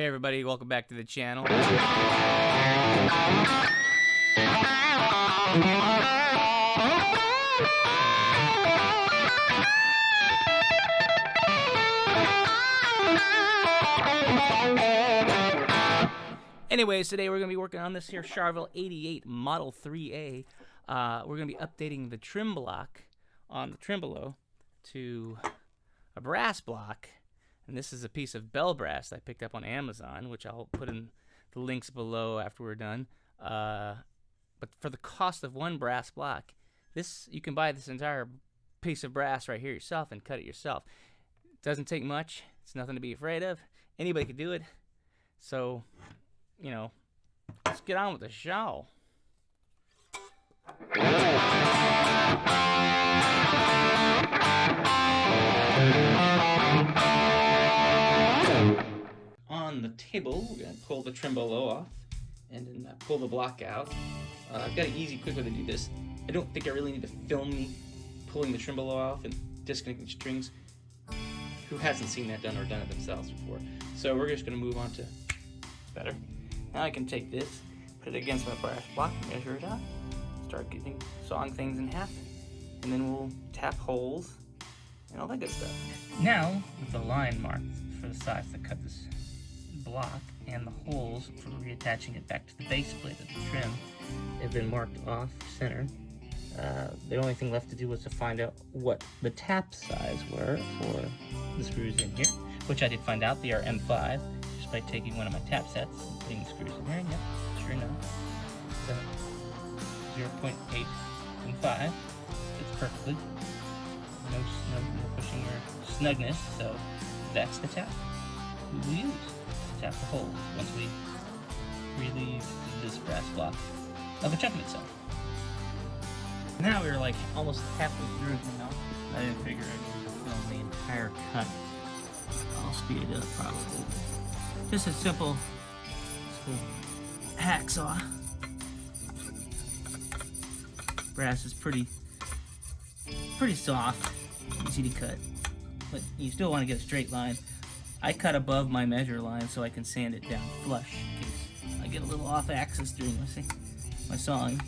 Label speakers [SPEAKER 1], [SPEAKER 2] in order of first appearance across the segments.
[SPEAKER 1] Hey everybody, welcome back to the channel. Anyways, today we're going to be working on this here Charvel 88 Model 3A. We're going to be updating the trim block on the Tremolo to a brass block. And this is a piece of bell brass I picked up on Amazon, which I'll put in the links below after we're done. But for the cost of one brass block, you can buy this entire piece of brass right here yourself and cut it yourself. It doesn't take much. It's nothing to be afraid of. Anybody could do it. So, you know, let's get on with the show. On the table, we're going to pull the Tremolo off and then pull the block out. I've got an easy, quick way to do this. I don't think I really need to film me pulling the Tremolo off and disconnecting strings. Who hasn't seen that done or done it themselves before? So we're just going to move on to better. Now I can take this, put it against my brass block, measure it out, start sawing things in half, and then we'll tap holes and all that good stuff. Now, with the line marked for the sides that cut this block and the holes for reattaching it back to the base plate of the trim have been marked off center. The only thing left to do was to find out what the tap size were for the screws in here, which I did find out. They are M5, just by taking one of my tap sets and putting the screws in here. Yep, sure enough. So 0.8 and 5 fits perfectly. No pushing or snugness, so that's the tap we will use to tap the holes once we relieve this brass block of a chunk of itself. Now we're like almost halfway through, you know. I didn't figure I needed to film the entire cut. I'll speed it up probably. Just a simple hacksaw. Brass is pretty soft, easy to cut, but you still want to get a straight line. I cut above my measure line so I can sand it down flush in case I get a little off axis during my sawing.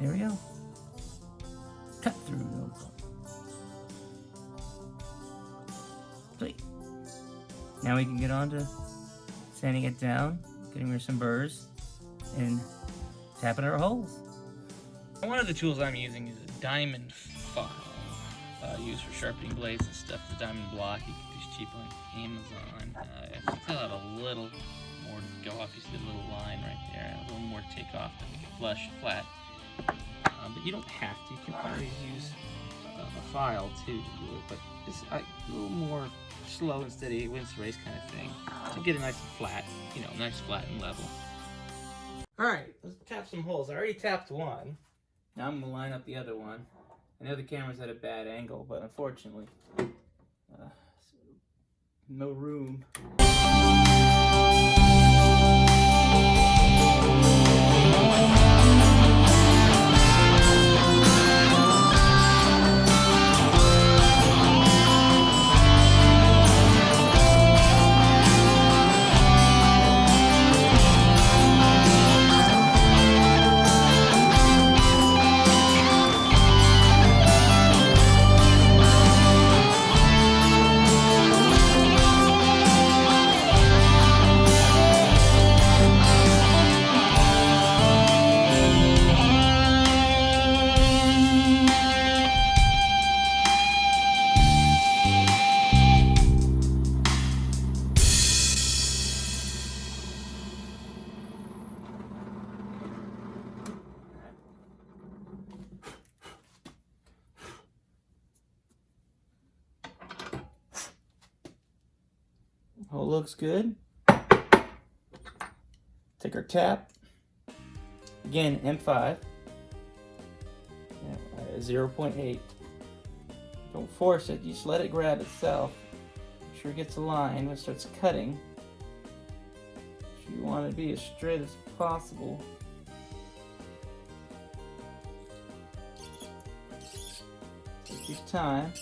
[SPEAKER 1] There we go. Cut through, no problem. Sweet. Now we can get on to sanding it down, getting rid of some burrs, and tapping our holes. One of the tools I'm using is a diamond file used for sharpening blades and stuff. The diamond block, you get these cheap on Amazon. I still have a little more to go off. You see the little line right there, a little more to take off to make it flush, flat. But you don't have to. You can always use a file too to do it, but it's a little more slow and steady, wins the race kind of thing to get it nice and flat, you know, nice, flat, and level. Alright, let's tap some holes. I already tapped one. Now I'm going to line up the other one. I know the camera's at a bad angle, but unfortunately, no room. All looks good. Take our cap. Again, M5. 0.8. Don't force it, you just let it grab itself. Make sure it gets aligned when it starts cutting. You want it to be as straight as possible. Take your time.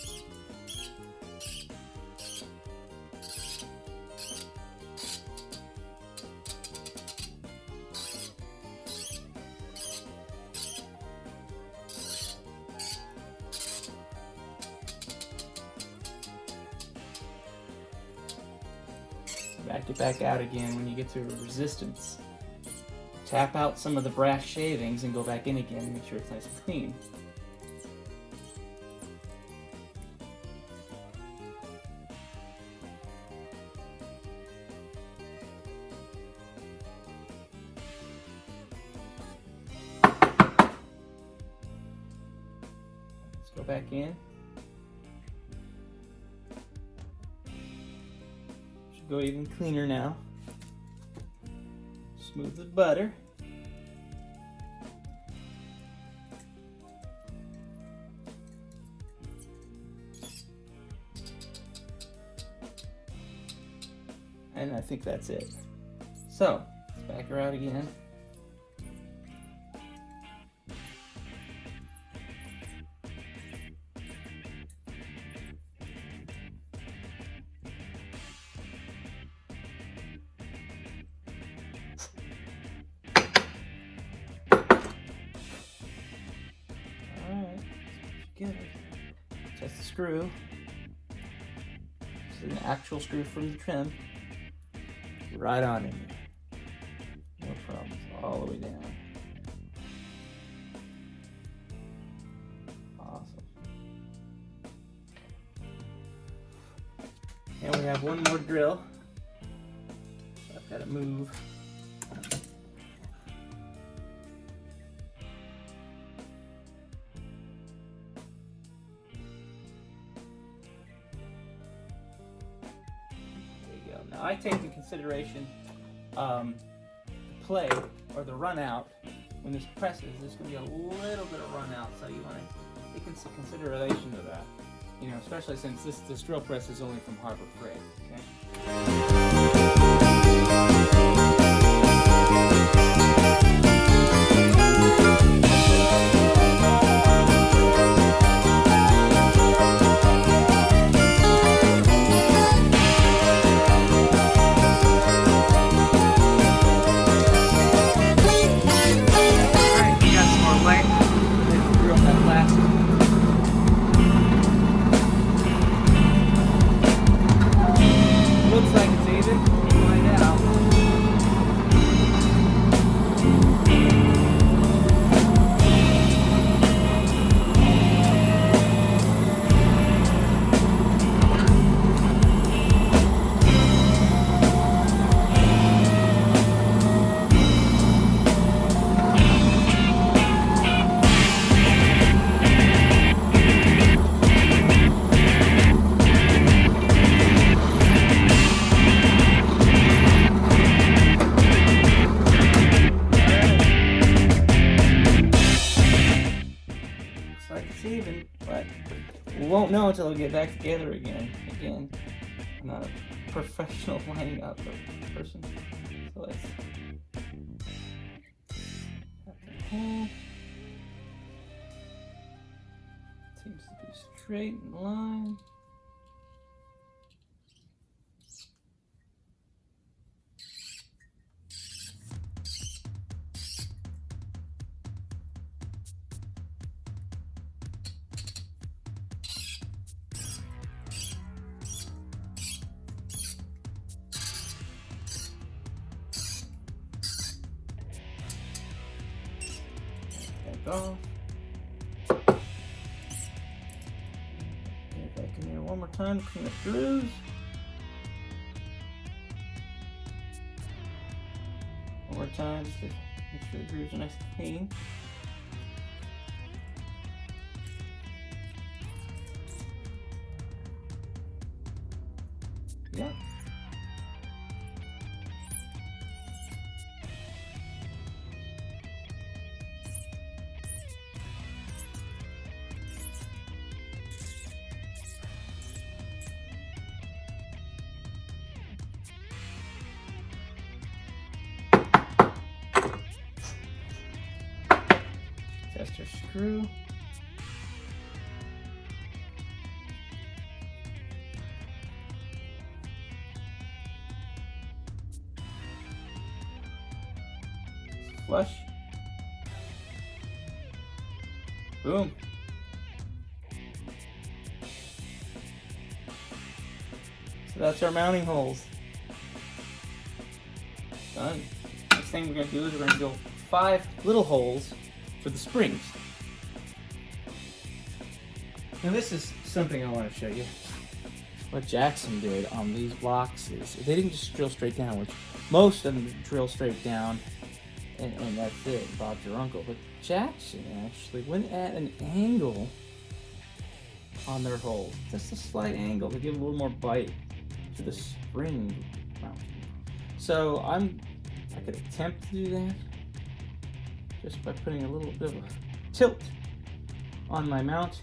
[SPEAKER 1] Back it back out again when you get to a resistance. Tap out some of the brass shavings and go back in again and make sure it's nice and clean. Let's go back in. Go even cleaner now. Smooth as butter. And I think that's it. So, let's back her out again. Good. Just the screw. This is an actual screw from the trim. Right on in there. No problems. All the way down. Awesome. And we have one more drill. I've got to move. Now I take into consideration the play or the run out. When this presses, there's going to be a little bit of run out, so you want to take into consideration of that. You know, especially since this drill press is only from Harbor Freight. Okay. Looks like it's even. We'll find out. But we won't know until we get back together again. Again, I'm not a professional lining up person, so let's seems to be straight in line. Off. Get it back in there one more time to clean up grooves. One more time just to make sure the grooves are nice and clean. Yeah. tester screw. Flush. Boom. So that's our mounting holes. Done. Next thing we're going to do is we're going to drill 5 little holes for the springs. Now this is something I want to show you. What Jackson did on these blocks is they didn't just drill straight down, which most of them drill straight down and that's it, Bob's your uncle. But Jackson actually went at an angle on their holes, just a slight angle to give a little more bite to the spring mounting. So I could attempt to do that just by putting a little bit of a tilt on my mount,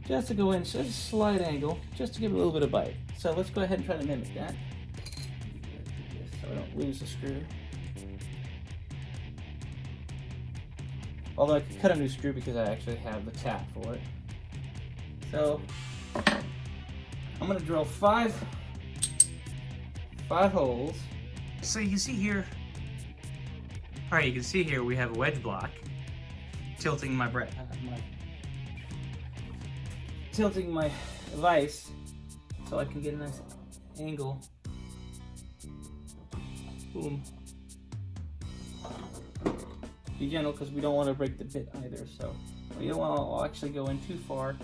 [SPEAKER 1] just to go in just a slight angle, just to give it a little bit of bite. So let's go ahead and try to mimic that, so I don't lose the screw. Although I could cut a new screw because I actually have the tap for it. So I'm gonna drill five holes. So you can see here. All right, you can see here we have a wedge block tilting my vise so I can get a nice angle. Boom. Be gentle because we don't want to break the bit either. So we don't want to actually go in too far.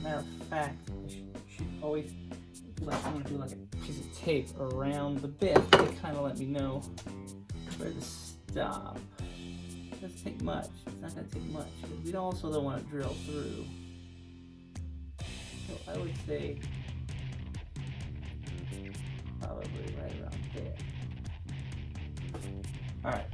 [SPEAKER 1] Matter of fact, I should always I'm gonna do like a piece of tape around the bit to kind of let me know where to stop. It doesn't take much. It's not gonna take much because we also don't want to drill through. So I would say probably right around there. All right.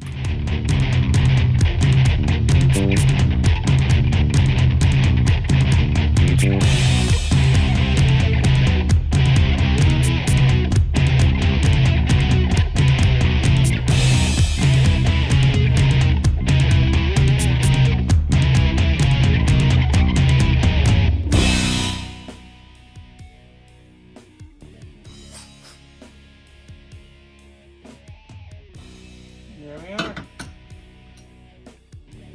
[SPEAKER 1] There we are.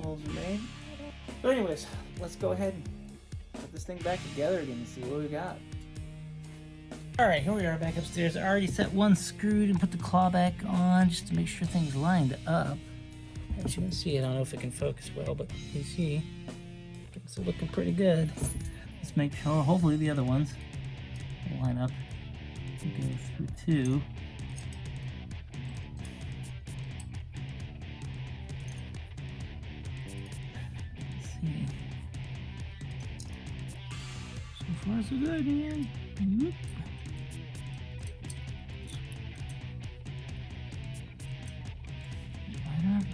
[SPEAKER 1] Holes are made. So anyways, let's go ahead and put this thing back together again and see what we got. Alright, here we are back upstairs. I already set one screwed and put the claw back on just to make sure things lined up. As you can see, I don't know if it can focus well, but you see, it's looking pretty good. Let's make sure, hopefully the other ones will line up. Go through two. So far so good, man. Whoop. Line up.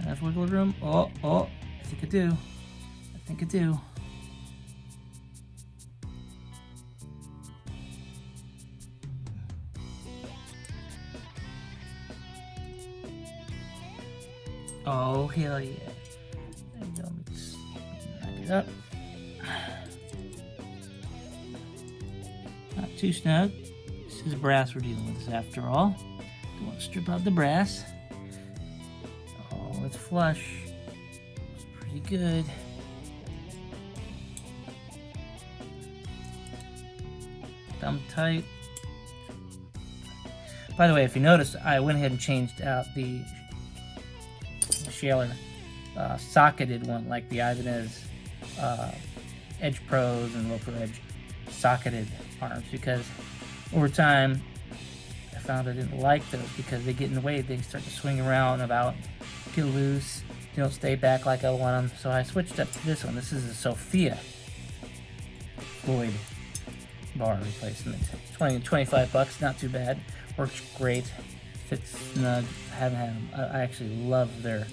[SPEAKER 1] Enough wiggle room. Oh, I think I do. Oh, hell yeah. There you go. Let's knock it up. Not too snug. This is brass we're dealing with after all. Don't want to strip out the brass. Oh, it's flush. It's pretty good. Thumb tight. By the way, if you notice, I went ahead and changed out the Shaler socketed one, like the Ibanez Edge Pros and Roper Edge socketed arms, because over time I found I didn't like those because they get in the way. They start to swing around about, get loose, they don't stay back like I want them. So I switched up to this one. This is a Sophia Floyd bar replacement. 25 bucks, not too bad. Works great, fits snug. I haven't had them. I actually love their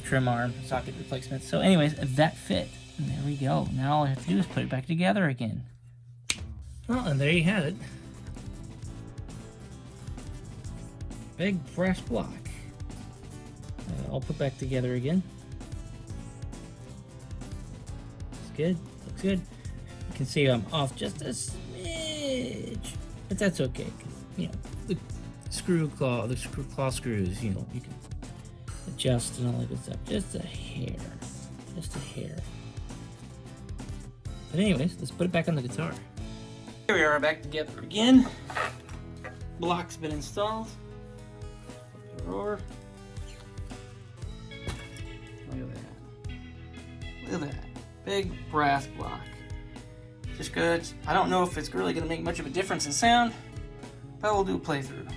[SPEAKER 1] trim arm socket replacements. So anyways, that fit. And there we go. Now all I have to do is put it back together again. Well, and there you have it. Big brass block.
[SPEAKER 2] all put back together again. Looks good. Looks good. You can see I'm off just a smidge, but that's okay, because the claw screws, you can adjust and all that good stuff. Just a hair. But anyways, let's put it back on the guitar.
[SPEAKER 1] Here we are back together again. Block's been installed. Roar. Look at that. Look at that. Big brass block. Just good. I don't know if it's really going to make much of a difference in sound, but we'll do a playthrough.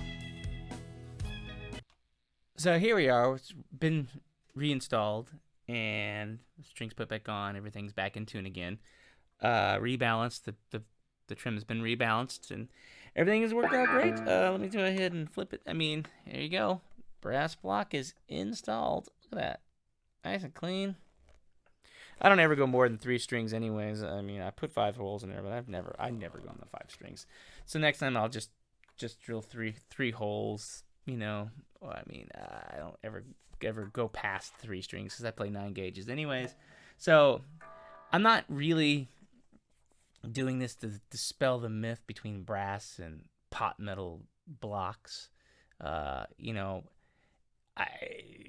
[SPEAKER 1] So here we are. It's been reinstalled and the strings put back on. Everything's back in tune again. Rebalanced. The trim has been rebalanced and everything has worked out great. Let me go ahead and flip it. I mean, there you go. Brass block is installed. Look at that. Nice and clean. I don't ever go more than 3 strings anyways. I mean, I put 5 holes in there, but I never go on the 5 strings. So next time I'll just drill three holes, Well, I mean, I don't ever go past 3 strings because I play 9 gauges anyways. So I'm not really doing this to dispel the myth between brass and pot metal blocks.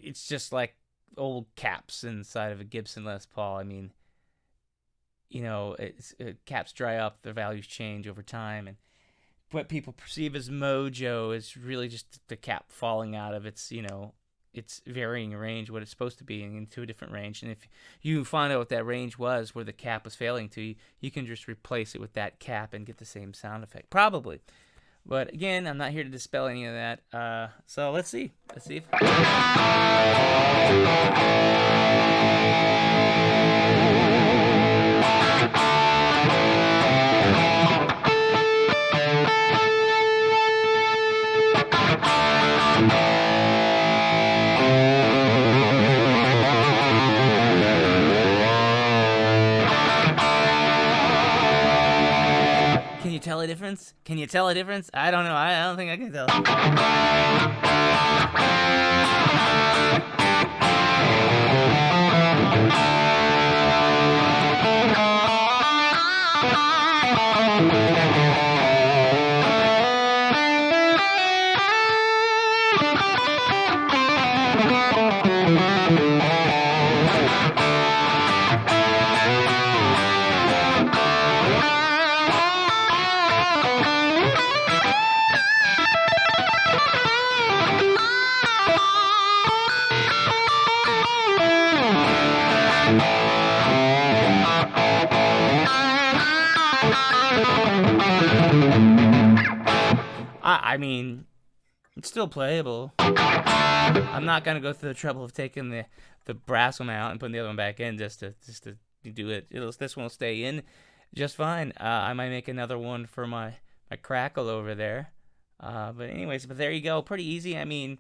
[SPEAKER 1] It's just like old caps inside of a Gibson Les Paul. I mean, caps dry up, their values change over time, and what people perceive as mojo is really just the cap falling out of its varying range, what it's supposed to be, into a different range. And if you find out what that range was where the cap was failing to, you can just replace it with that cap and get the same sound effect, probably. But again, I'm not here to dispel any of that. So let's see. Let's see if... Can you tell a difference? Can you tell a difference? I don't know. I don't think I can tell. I mean, it's still playable. I'm not gonna go through the trouble of taking the brass one out and putting the other one back in just to do it. This one will stay in just fine. I might make another one for my crackle over there. But anyways, there you go. Pretty easy. I mean,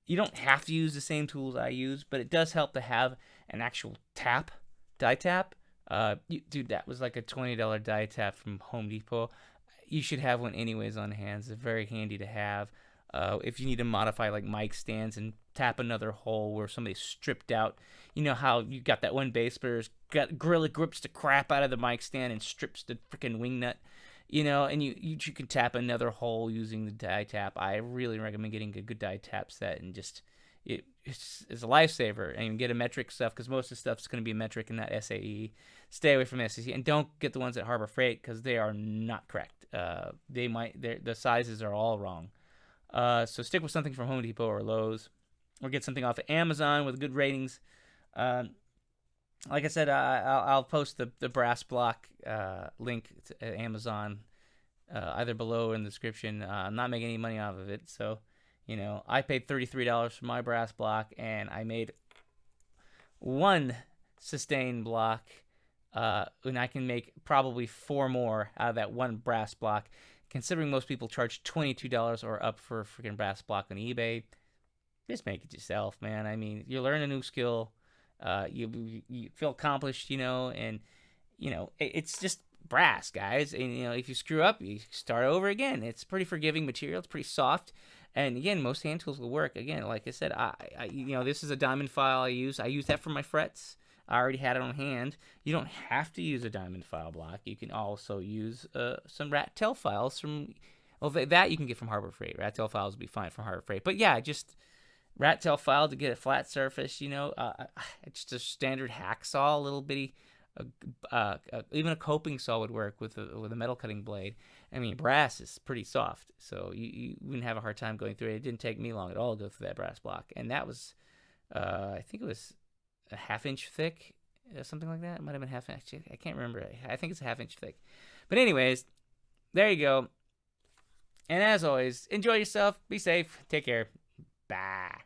[SPEAKER 1] you don't have to use the same tools I use, but it does help to have an actual die tap. Dude, that was like a $20 die tap from Home Depot. You should have one anyways on hand. It's very handy to have. If you need to modify like mic stands and tap another hole where somebody stripped out, you know how you got that one bass player's got gorilla grips the crap out of the mic stand and strips the freaking wing nut, and you can tap another hole using the die tap. I really recommend getting a good die tap set, and just it's a lifesaver. And you can get a metric stuff because most of the stuff is going to be metric and not SAE. Stay away from SAE, and don't get the ones at Harbor Freight because they are not correct. The sizes are all wrong. So stick with something from Home Depot or Lowe's, or get something off of Amazon with good ratings. Like I said, I'll post the brass block link to Amazon either below or in the description. I'm not making any money off of it, so I paid $33 for my brass block, and I made one sustain block. And I can make probably 4 more out of that one brass block, considering most people charge $22 or up for a freaking brass block on eBay. Just make it yourself, man. I mean, you learn a new skill, you feel accomplished, and it's just brass, guys. And if you screw up, you start over again. It's pretty forgiving material. It's pretty soft, And again, most hand tools will work. Again, like I said, this is a diamond file I use. I use that for my frets. I already had it on hand. You don't have to use a diamond file block. You can also use some rat tail files from, well, that you can get from Harbor Freight. Rat tail files would be fine from Harbor Freight. But yeah, just rat tail file to get a flat surface. Just a standard hacksaw, a little bitty. Even a coping saw would work with a metal cutting blade. I mean, brass is pretty soft, so you wouldn't have a hard time going through it. It didn't take me long at all to go through that brass block, and that was, I think it was a half-inch thick, something like that. It might have been half-inch. I can't remember. I think it's a half-inch thick. But anyways, there you go. And as always, enjoy yourself. Be safe. Take care. Bye.